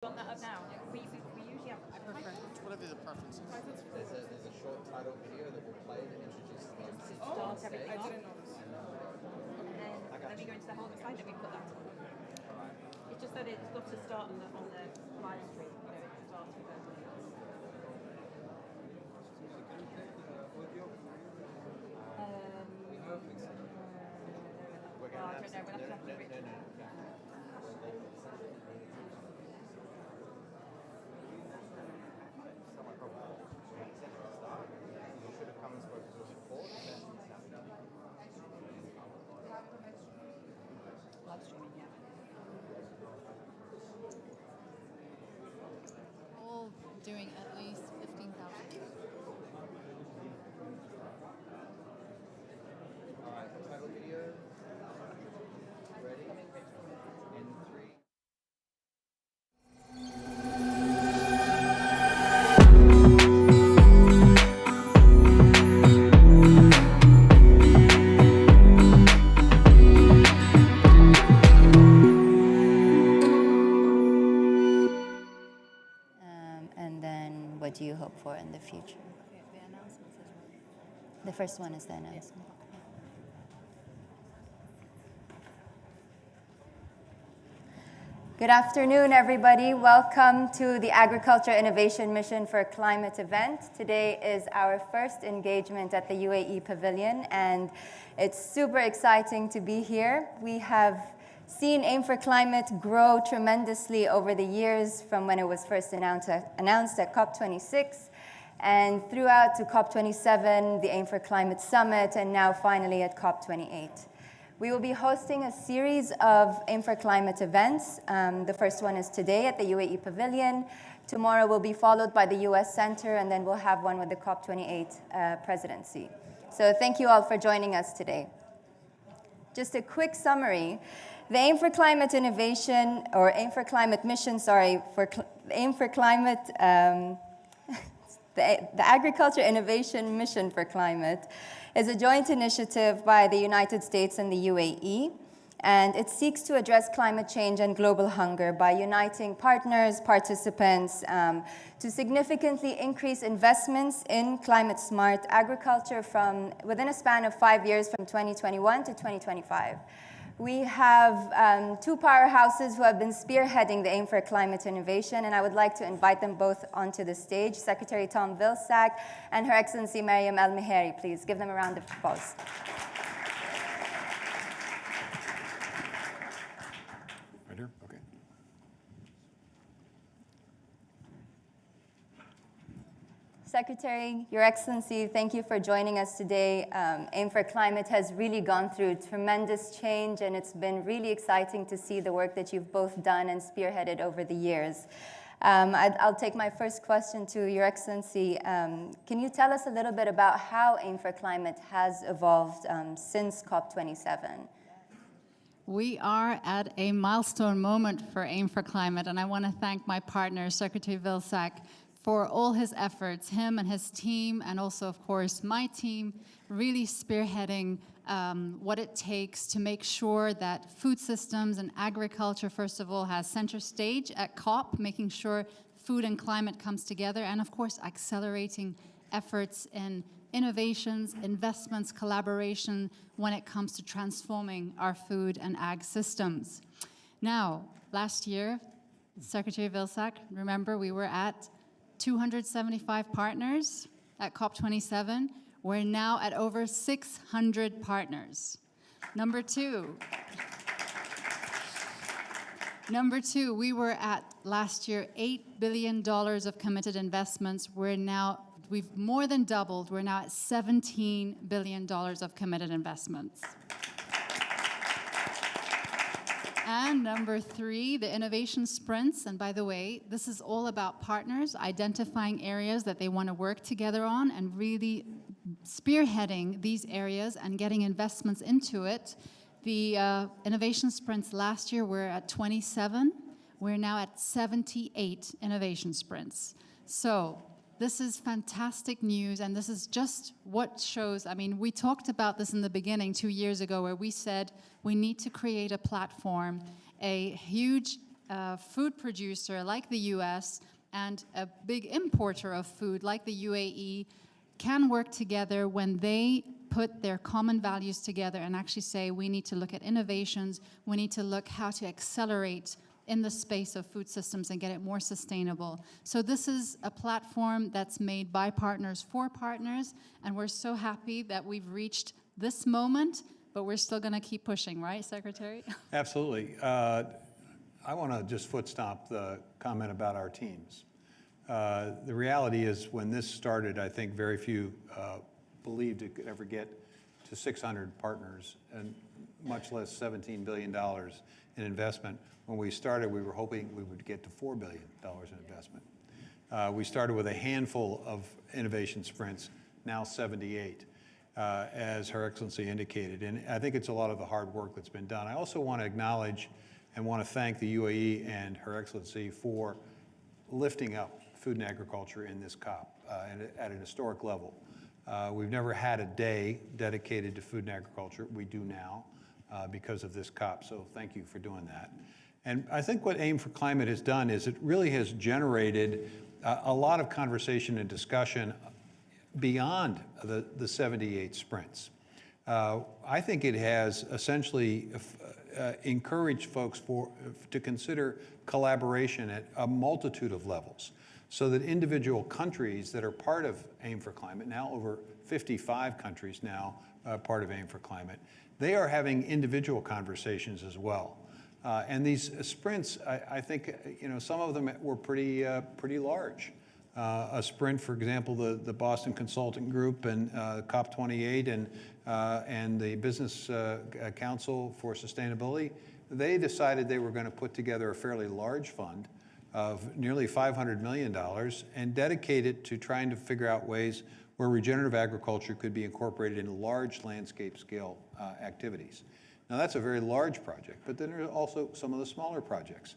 Want that up now? We usually have. Whatever the preference is. There's a short title video that will play that introduces the MC Start everything off. didn't know this. And then when we go into the whole slide, then we put that on. It's just that it's got to start on the live stream. You know, it starts with a. We're Well, I going don't know. We'll have to have the no, original. You should have come and spoken to us before. Live streaming, yeah. All doing at least 15,000. All right, title video. Ready? In three. And then what do you hope for in the future? Okay, the announcements as well. The first one is the announcement. Good afternoon, everybody. Welcome to the Agriculture Innovation Mission for Climate event. Today is our first engagement at the UAE Pavilion, and it's super exciting to be here. We have seen Aim for Climate grow tremendously over the years from when it was first announced at COP26, and throughout to COP27, the Aim for Climate Summit, and now finally at COP28. We will be hosting a series of Aim for Climate events. The first one is today at the UAE Pavilion. Tomorrow will be followed by the US Center, and then we'll have one with the COP28 presidency. So thank you all for joining us today. Just a quick summary. The Aim for Climate Innovation, or Aim for Climate Mission, Aim for Climate, the Agriculture Innovation Mission for Climate is a joint initiative by the United States and the UAE, and it seeks to address climate change and global hunger by uniting partners, participants, to significantly increase investments in climate-smart agriculture from within a span of 5 years from 2021 to 2025. We have two powerhouses who have been spearheading the Aim for Climate Innovation, and I would like to invite them both onto the stage, Secretary Tom Vilsack and Her Excellency Maryam El-Meheri. Please give them a round of applause. Right here? Okay. Secretary, Your Excellency, thank you for joining us today. Aim for Climate has really gone through tremendous change, and it's been really exciting to see the work that you've both done and spearheaded over the years. I'll take my first question to Your Excellency. Can you tell us a little bit about how Aim for Climate has evolved since COP27? We are at a milestone moment for Aim for Climate, and I want to thank my partner, Secretary Vilsack, for all his efforts, him and his team, and also, of course, my team, really spearheading what it takes to make sure that food systems and agriculture, first of all, has center stage at COP, making sure food and climate comes together, and of course, accelerating efforts in innovations, investments, collaboration when it comes to transforming our food and ag systems. Now, last year, Secretary Vilsack, remember we were at 275 partners at COP27. We're now at over 600 partners. Number two, we were at last year $8 billion of committed investments. We've more than doubled. We're now at $17 billion of committed investments. And number three, the innovation sprints. And by the way, this is all about partners identifying areas that they want to work together on and really spearheading these areas and getting investments into it. The innovation sprints last year were at 27. We're now at 78 innovation sprints. So this is fantastic news, and this is just what shows. I mean, we talked about this in the beginning 2 years ago, where we said we need to create a platform, a huge food producer like the US and a big importer of food like the UAE can work together when they put their common values together and actually say, we need to look at innovations, we need to look how to accelerate in the space of food systems and get it more sustainable. So this is a platform that's made by partners for partners, and we're so happy that we've reached this moment, but we're still going to keep pushing, right, Secretary? Absolutely. I want to just foot stomp the comment about our teams. The reality is when this started, I think very few believed it could ever get to 600 partners and much less $17 billion in investment. When we started, we were hoping we would get to $4 billion in investment. We started with a handful of innovation sprints, now 78, as Her Excellency indicated. And I think it's a lot of the hard work that's been done. I also want to acknowledge and want to thank the UAE and Her Excellency for lifting up food and agriculture in this COP at an historic level. We've never had a day dedicated to food and agriculture. We do now because of this COP, so thank you for doing that. And I think what AIM for Climate has done is it really has generated a lot of conversation and discussion beyond the 78 sprints. I think it has essentially encouraged folks to consider collaboration at a multitude of levels, so that individual countries that are part of AIM for Climate, now over 55 countries now part of AIM for Climate, they are having individual conversations as well. And these sprints, I think, some of them were pretty large. A sprint, for example, the Boston Consulting Group and COP28 and the Business Council for Sustainability, they decided they were going to put together a fairly large fund of nearly $500 million and dedicate it to trying to figure out ways where regenerative agriculture could be incorporated in large landscape scale activities. Now that's a very large project, but then there are also some of the smaller projects.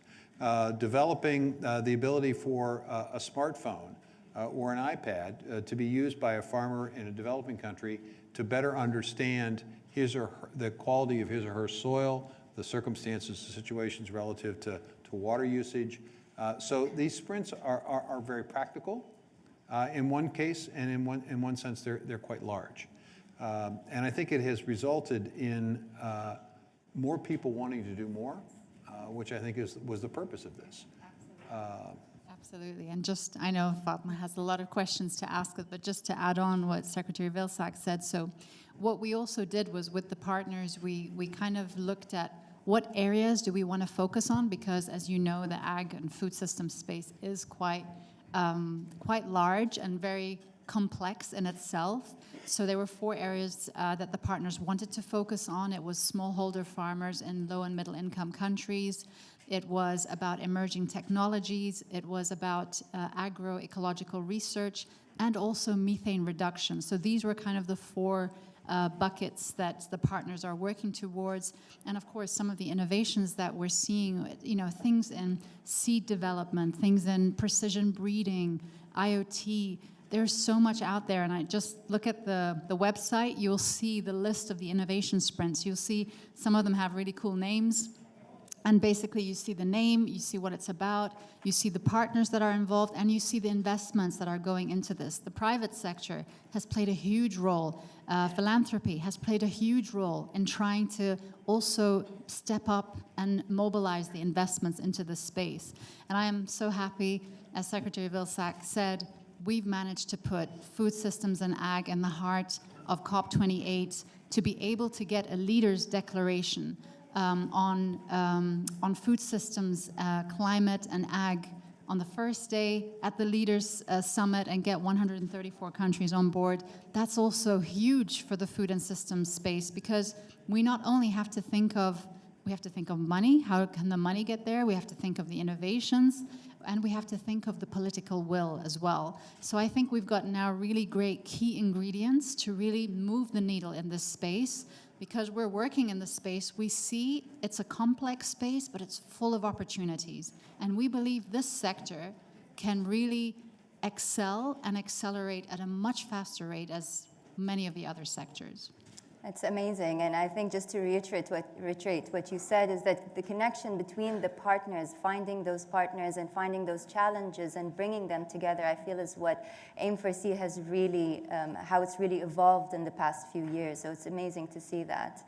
Developing the ability for a smartphone or an iPad to be used by a farmer in a developing country to better understand the quality of his or her soil, the circumstances, the situations relative to water usage. So these sprints are very practical in one case, and in one sense they're quite large. And I think it has resulted in more people wanting to do more, which I think was the purpose of this. Absolutely. And just, I know Fatma has a lot of questions to ask, but just to add on what Secretary Vilsack said, so what we also did was with the partners, we kind of looked at what areas do we want to focus on, because as you know, the ag and food system space is quite large and very complex in itself. So there were 4 areas that the partners wanted to focus on. It was smallholder farmers in low and middle income countries. It was about emerging technologies. It was about agroecological research and also methane reduction. So these were kind of the 4 buckets that the partners are working towards. And of course, some of the innovations that we're seeing, things in seed development, things in precision breeding, IoT. There's so much out there, and I just look at the website, you'll see the list of the innovation sprints. You'll see some of them have really cool names, and basically you see the name, you see what it's about, you see the partners that are involved, and you see the investments that are going into this. The private sector has played a huge role. Philanthropy has played a huge role in trying to also step up and mobilize the investments into this space. And I am so happy, as Secretary Vilsack said, we've managed to put food systems and ag in the heart of COP28 to be able to get a leader's declaration on food systems, climate, and ag on the first day at the Leaders Summit and get 134 countries on board. That's also huge for the food and systems space, because we not only have to think of money, how can the money get there? We have to think of the innovations, and we have to think of the political will as well. So I think we've got now really great key ingredients to really move the needle in this space. Because we're working in the space, we see it's a complex space, but it's full of opportunities. And we believe this sector can really excel and accelerate at a much faster rate as many of the other sectors. It's amazing, and I think just to reiterate what you said is that the connection between the partners, finding those partners and finding those challenges and bringing them together, I feel is what AIM4C has really, how it's really evolved in the past few years. So it's amazing to see that.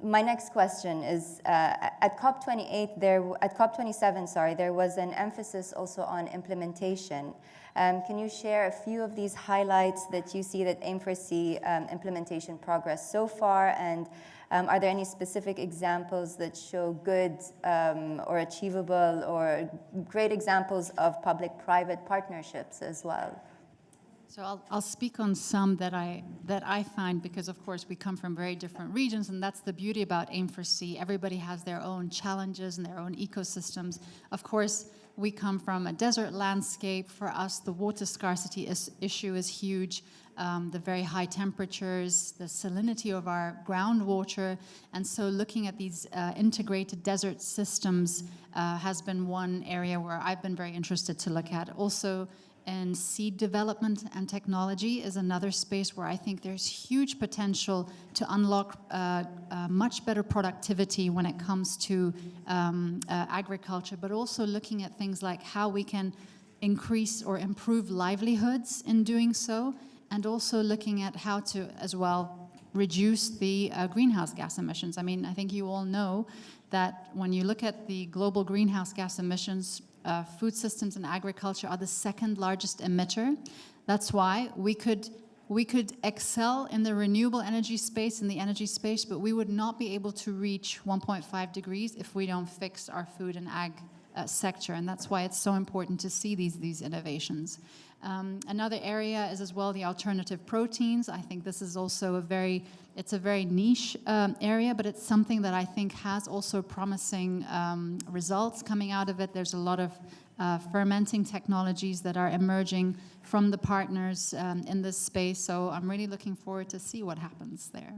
My next question is, at COP27, there was an emphasis also on implementation. Can you share a few of these highlights that you see that AIM4C implementation progress so far, and are there any specific examples that show good or achievable or great examples of public-private partnerships as well? So I'll speak on some that I find, because of course we come from very different regions, and that's the beauty about AIM4C. Everybody has their own challenges and their own ecosystems. Of course, we come from a desert landscape. For us, the water scarcity issue is huge. The very high temperatures, the salinity of our groundwater, and so looking at these integrated desert systems has been one area where I've been very interested to look at. Also, and seed development and technology is another space where I think there's huge potential to unlock much better productivity when it comes to agriculture, but also looking at things like how we can increase or improve livelihoods in doing so, and also looking at how to, as well, reduce the greenhouse gas emissions. I mean, I think you all know that when you look at the global greenhouse gas emissions, food systems and agriculture are the second largest emitter. That's why we could excel in the renewable energy space, in the energy space, but we would not be able to reach 1.5 degrees if we don't fix our food and ag sector, and that's why it's so important to see these innovations. Another area is as well the alternative proteins. I think this is also a very niche area, but it's something that I think has also promising results coming out of it. There's a lot of fermenting technologies that are emerging from the partners in this space, so I'm really looking forward to see what happens there.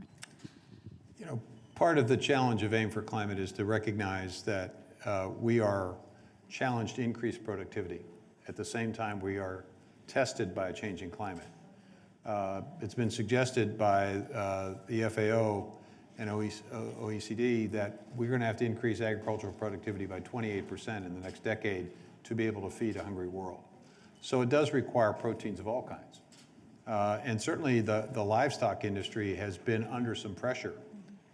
You know, part of the challenge of Aim for Climate is to recognize that we are challenged to increase productivity. At the same time, we are tested by a changing climate. It's been suggested by the FAO and OECD that we're going to have to increase agricultural productivity by 28% in the next decade to be able to feed a hungry world. So it does require proteins of all kinds. And certainly the livestock industry has been under some pressure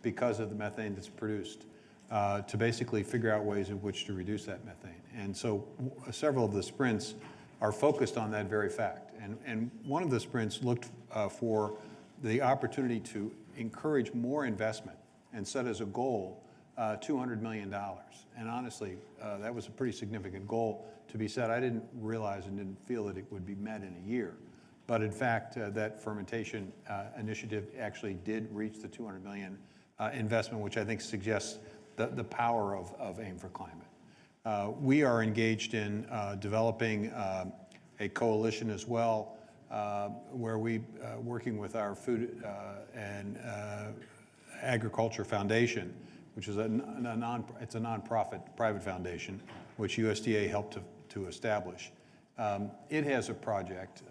because of the methane that's produced to basically figure out ways in which to reduce that methane. And so several of the sprints are focused on that very fact. And one of the sprints looked for the opportunity to encourage more investment and set as a goal $200 million. And honestly, that was a pretty significant goal to be set. I didn't realize and didn't feel that it would be met in a year. But in fact, that fermentation initiative actually did reach the $200 million investment, which I think suggests the power of Aim for Climate. We are engaged in developing a coalition as well, where we, working with our Food and Agriculture Foundation, which is it's a nonprofit private foundation, which USDA helped to establish. It has a project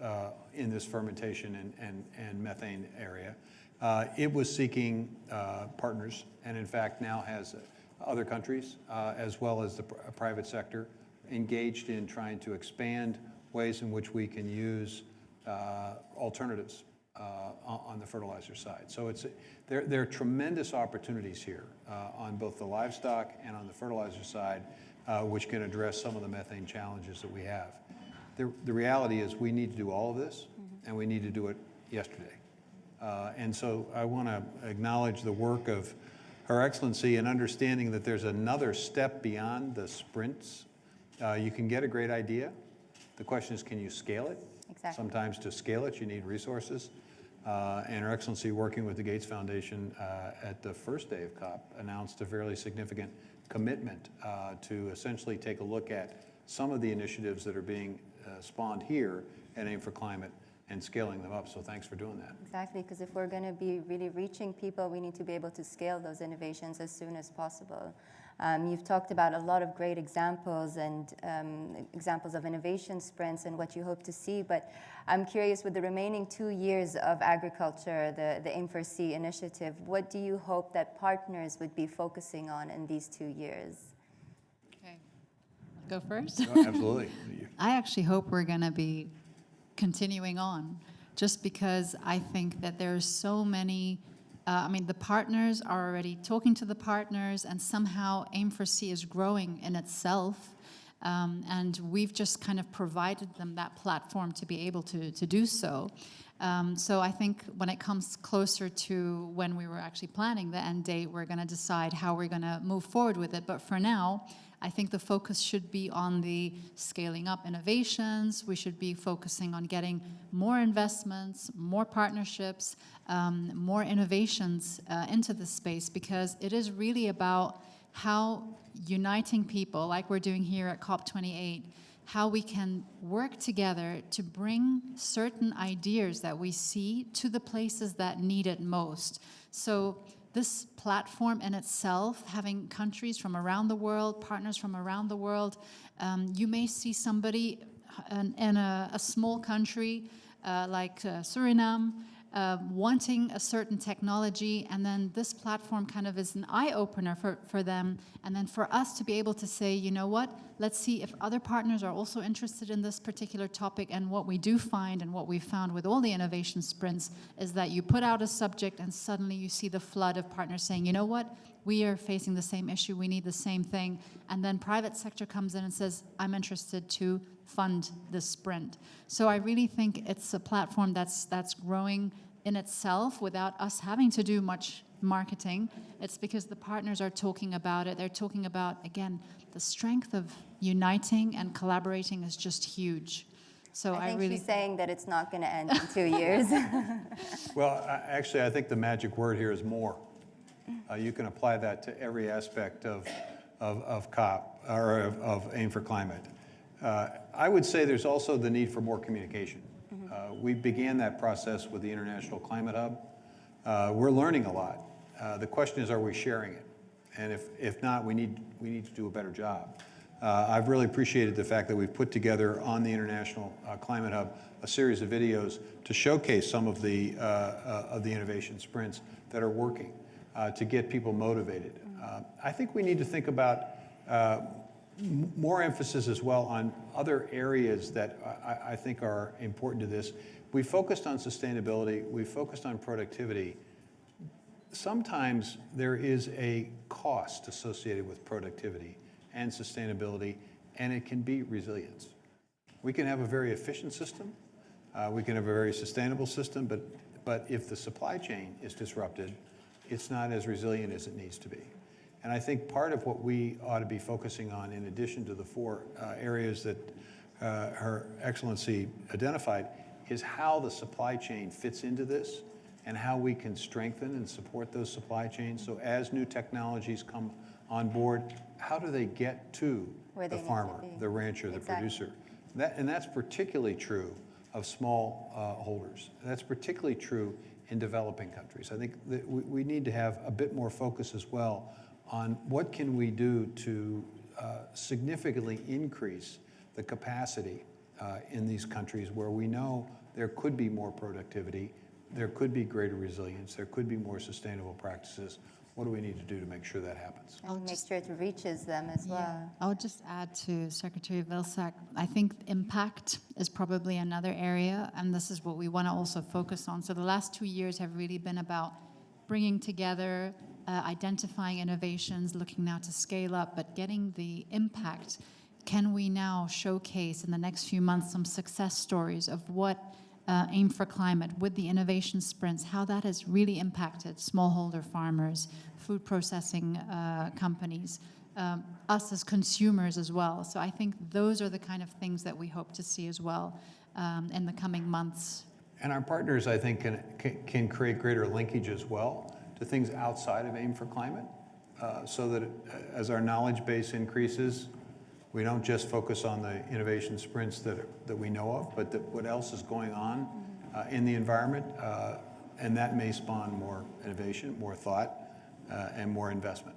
in this fermentation and methane area. It was seeking partners, and in fact now has other countries, as well as the private sector, engaged in trying to expand ways in which we can use alternatives on the fertilizer side. So there are tremendous opportunities here on both the livestock and on the fertilizer side, which can address some of the methane challenges that we have. The reality is we need to do all of this, and we need to do it yesterday. And so I want to acknowledge the work of Her Excellency in understanding that there's another step beyond the sprints. You can get a great idea. The question is, can you scale it? Exactly. Sometimes to scale it, you need resources. And Her Excellency, working with the Gates Foundation at the first day of COP, announced a fairly significant commitment to essentially take a look at some of the initiatives that are being spawned here at Aim for Climate and scaling them up. So thanks for doing that. Exactly, because if we're going to be really reaching people, we need to be able to scale those innovations as soon as possible. You've talked about a lot of great examples and examples of innovation sprints and what you hope to see, but I'm curious, with the remaining 2 years of agriculture, the Aim for C initiative, what do you hope that partners would be focusing on in these 2 years? Okay. Go first? Oh, absolutely. I actually hope we're going to be continuing on, just because I think that there's so many, the partners are already talking to the partners, and somehow Aim for C is growing in itself. And we've just kind of provided them that platform to be able to do so. So I think when it comes closer to when we were actually planning the end date, we're going to decide how we're going to move forward with it. But for now, I think the focus should be on the scaling up innovations. We should be focusing on getting more investments, more partnerships, more innovations into this space, because it is really about how uniting people, like we're doing here at COP28, how we can work together to bring certain ideas that we see to the places that need it most. So this platform in itself, having countries from around the world, partners from around the world, you may see somebody in a small country like Suriname, wanting a certain technology, and then this platform kind of is an eye-opener for them, and then for us to be able to say, you know what, let's see if other partners are also interested in this particular topic. And what we do find, and what we found with all the innovation sprints, is that you put out a subject and suddenly you see the flood of partners saying, you know what, we are facing the same issue, we need the same thing, and then private sector comes in and says, I'm interested to fund this sprint. So I really think it's a platform that's growing in itself without us having to do much marketing. It's because the partners are talking about it. They're talking about, again, the strength of uniting and collaborating is just huge. So I think really she's saying that it's not going to end in 2 years. Well, actually, I think the magic word here is more. You can apply that to every aspect of COP, or of Aim for Climate. I would say there's also the need for more communication. We began that process with the International Climate Hub. We're learning a lot. The question is, are we sharing it? And if not, we need to do a better job. I've really appreciated the fact that we've put together on the International Climate Hub a series of videos to showcase some of the innovation sprints that are working to get people motivated. I think we need to think about more emphasis as well on other areas that I think are important to this. We focused on sustainability, we focused on productivity. Sometimes there is a cost associated with productivity and sustainability, and it can be resilience. We can have a very efficient system, we can have a very sustainable system, but if the supply chain is disrupted, it's not as resilient as it needs to be. And I think part of what we ought to be focusing on, in addition to the 4 areas that Her Excellency identified, is how the supply chain fits into this and how we can strengthen and support those supply chains. So as new technologies come on board, how do they get to the farmer, the rancher, the producer? And that's particularly true of small holders. That's particularly true in developing countries. I think that we need to have a bit more focus as well on what can we do to significantly increase the capacity in these countries where we know there could be more productivity, there could be greater resilience, there could be more sustainable practices. What do we need to do to make sure that happens? And make sure it reaches them as well. I'll just add to Secretary Vilsack, I think impact is probably another area, and this is what we want to also focus on. So the last 2 years have really been about bringing together, identifying innovations, looking now to scale up, but getting the impact. Can we now showcase in the next few months some success stories of what Aim for Climate with the innovation sprints, how that has really impacted smallholder farmers, food processing companies, us as consumers as well. So I think those are the kind of things that we hope to see as well in the coming months. And our partners, I think, can create greater linkage as well to things outside of Aim for Climate, so that as our knowledge base increases, we don't just focus on the innovation sprints that we know of, but what else is going on in the environment, and that may spawn more innovation, more thought, and more investment.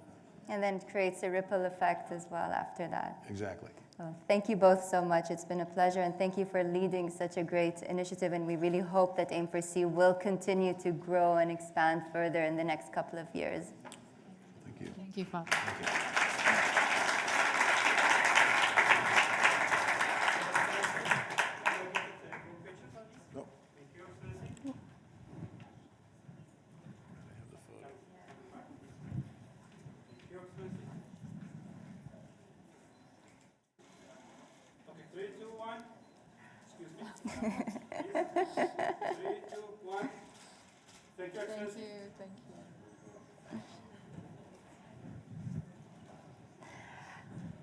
And then it creates a ripple effect as well after that. Exactly. Well, thank you both so much. It's been a pleasure, and thank you for leading such a great initiative. And we really hope that Aim4C will continue to grow and expand further in the next couple of years. Thank you. Thank you, Fatma. Thank you. Oh. Okay, 3, 2, 1. Excuse me. 3, 2, 1. Thank you, Excellency. Thank you.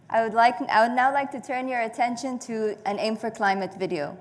I would now like to turn your attention to an Aim for Climate video.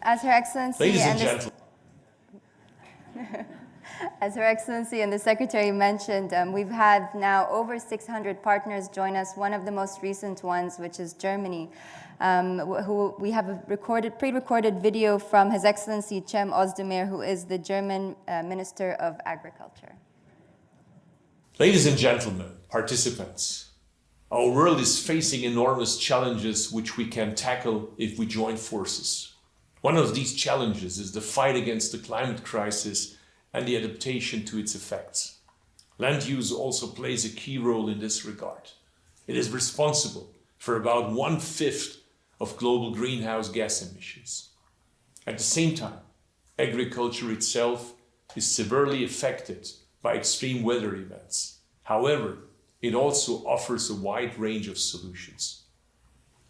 As Her Excellency Ladies and and the- gentlemen. As Her Excellency and the Secretary mentioned, we've had now over 600 partners join us, one of the most recent ones, which is Germany, who we have a pre-recorded video from His Excellency Cem Özdemir, who is the German Minister of Agriculture. Ladies and gentlemen, participants, our world is facing enormous challenges which we can tackle if we join forces. One of these challenges is the fight against the climate crisis and the adaptation to its effects. Land use also plays a key role in this regard. It is responsible for about 1/5 of global greenhouse gas emissions. At the same time, agriculture itself is severely affected by extreme weather events. However, it also offers a wide range of solutions.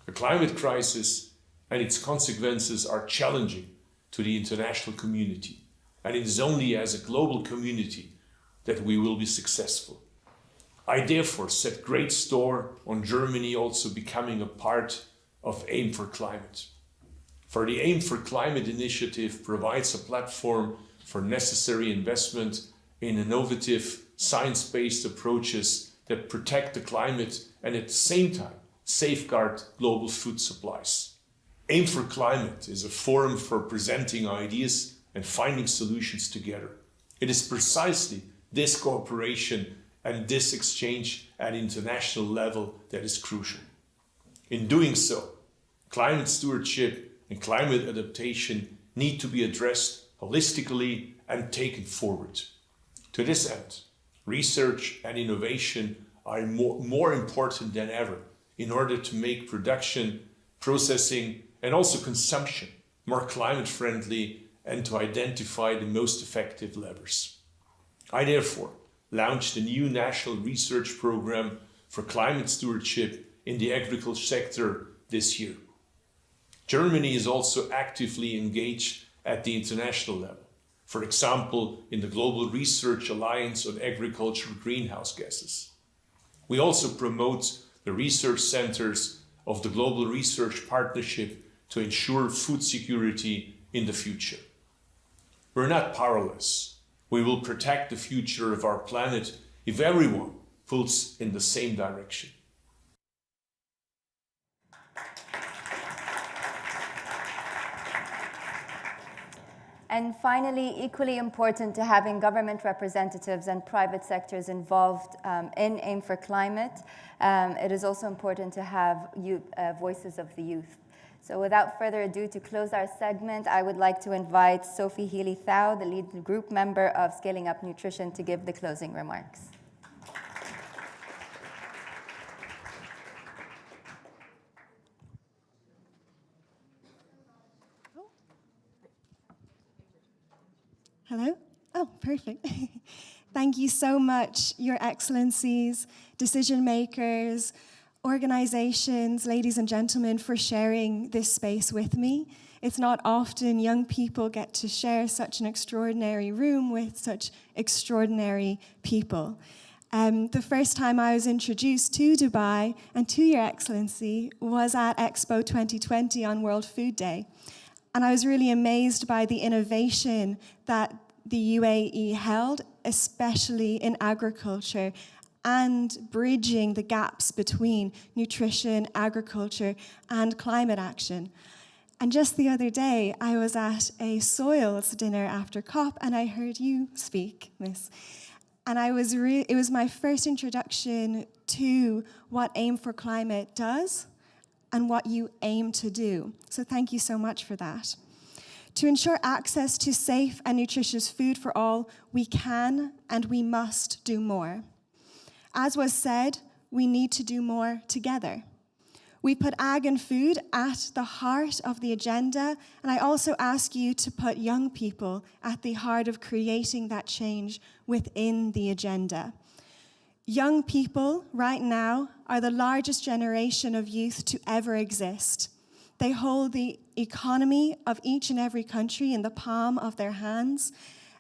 The climate crisis and its consequences are challenging to the international community, and it is only as a global community that we will be successful. I therefore set great store on Germany also becoming a part of Aim for Climate. For the Aim for Climate initiative provides a platform for necessary investment in innovative, science-based approaches that protect the climate and at the same time safeguard global food supplies. Aim for Climate is a forum for presenting ideas and finding solutions together. It is precisely this cooperation and this exchange at international level that is crucial. In doing so, climate stewardship and climate adaptation need to be addressed holistically and taken forward. To this end, research and innovation are more important than ever in order to make production, processing, and also consumption more climate friendly and to identify the most effective levers. I therefore launched a new national research program for climate stewardship in the agriculture sector this year. Germany is also actively engaged at the international level, for example, in the Global Research Alliance on Agricultural Greenhouse Gases. We also promote the research centers of the Global Research Partnership to ensure food security in the future. We're not powerless. We will protect the future of our planet if everyone pulls in the same direction. And finally, equally important to having government representatives and private sectors involved in Aim for Climate, it is also important to have voices of the youth. So without further ado, to close our segment, I would like to invite Sophie Healy-Thau, the lead group member of Scaling Up Nutrition, to give the closing remarks. Hello? Oh, perfect. Thank you so much, Your Excellencies, decision makers, organizations, ladies and gentlemen, for sharing this space with me. It's not often young people get to share such an extraordinary room with such extraordinary people. The first time I was introduced to Dubai and to Your Excellency was at Expo 2020 on World Food Day. And I was really amazed by the innovation that the UAE held, especially in agriculture, and bridging the gaps between nutrition, agriculture, and climate action. And just the other day, I was at a soils dinner after COP, and I heard you speak, Miss. And it was my first introduction to what Aim for Climate does and what you aim to do. So thank you so much for that. To ensure access to safe and nutritious food for all, we can and we must do more. As was said, we need to do more together. We put ag and food at the heart of the agenda, and I also ask you to put young people at the heart of creating that change within the agenda. Young people right now are the largest generation of youth to ever exist. They hold the economy of each and every country in the palm of their hands,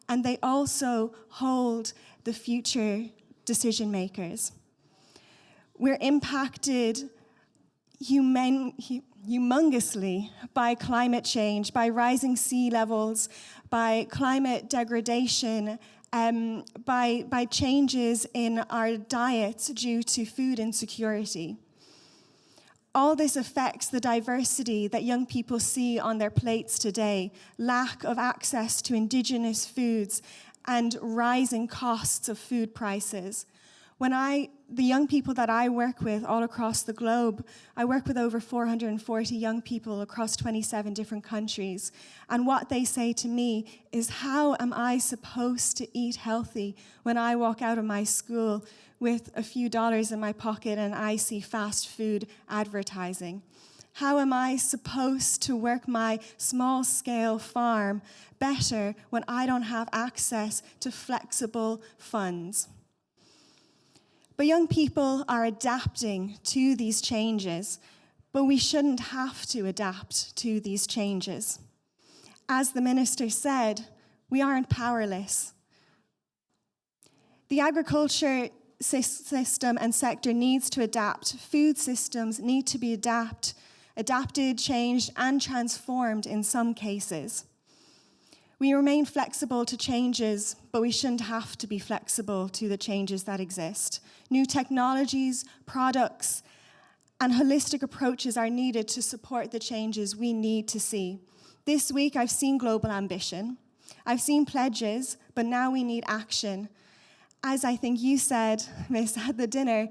and they also hold the future decision makers. We're impacted humongously by climate change, by rising sea levels, by climate degradation, by changes in our diets due to food insecurity. All this affects the diversity that young people see on their plates today, lack of access to indigenous foods, and rising costs of food prices. The young people that I work with all across the globe, I work with over 440 young people across 27 different countries. And what they say to me is, how am I supposed to eat healthy when I walk out of my school with a few dollars in my pocket and I see fast food advertising? How am I supposed to work my small-scale farm better when I don't have access to flexible funds? But young people are adapting to these changes, but we shouldn't have to adapt to these changes. As the minister said, we aren't powerless. The agriculture system and sector needs to adapt. Food systems need to be adapted, changed, and transformed in some cases. We remain flexible to changes, but we shouldn't have to be flexible to the changes that exist. New technologies, products, and holistic approaches are needed to support the changes we need to see. This week, I've seen global ambition. I've seen pledges, but now we need action. As I think you said, Miss, at the dinner,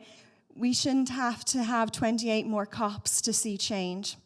we shouldn't have to have 28 more COPs to see change.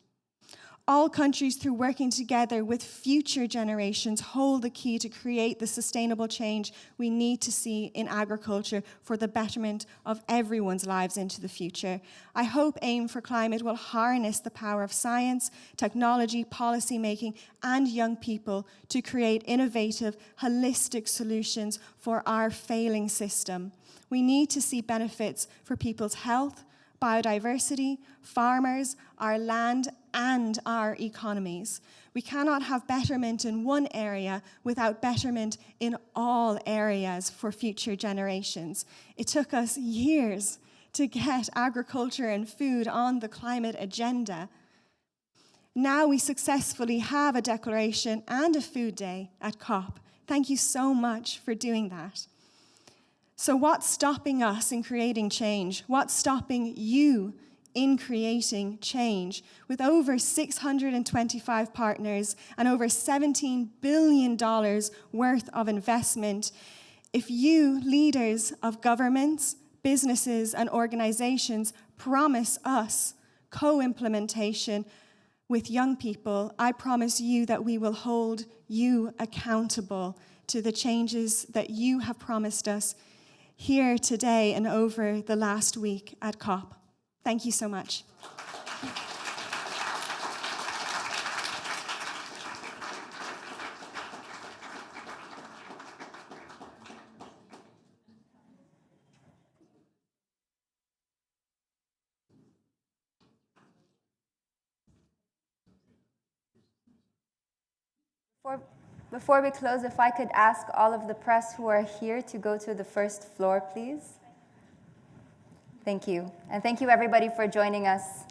All countries, through working together with future generations, hold the key to create the sustainable change we need to see in agriculture for the betterment of everyone's lives into the future. I hope Aim for Climate will harness the power of science, technology, policy making, and young people to create innovative, holistic solutions for our failing system. We need to see benefits for people's health, biodiversity, farmers, our land, and our economies. We cannot have betterment in one area without betterment in all areas for future generations. It took us years to get agriculture and food on the climate agenda. Now we successfully have a declaration and a food day at COP. Thank you so much for doing that. So what's stopping us in creating change? What's stopping you in creating change? With over 625 partners and over $17 billion worth of investment, if you, leaders of governments, businesses, and organizations, promise us co-implementation with young people, I promise you that we will hold you accountable to the changes that you have promised us here today and over the last week at COP. Thank you so much. Before we close, if I could ask all of the press who are here to go to the first floor, please. Thank you. And thank you, everybody, for joining us.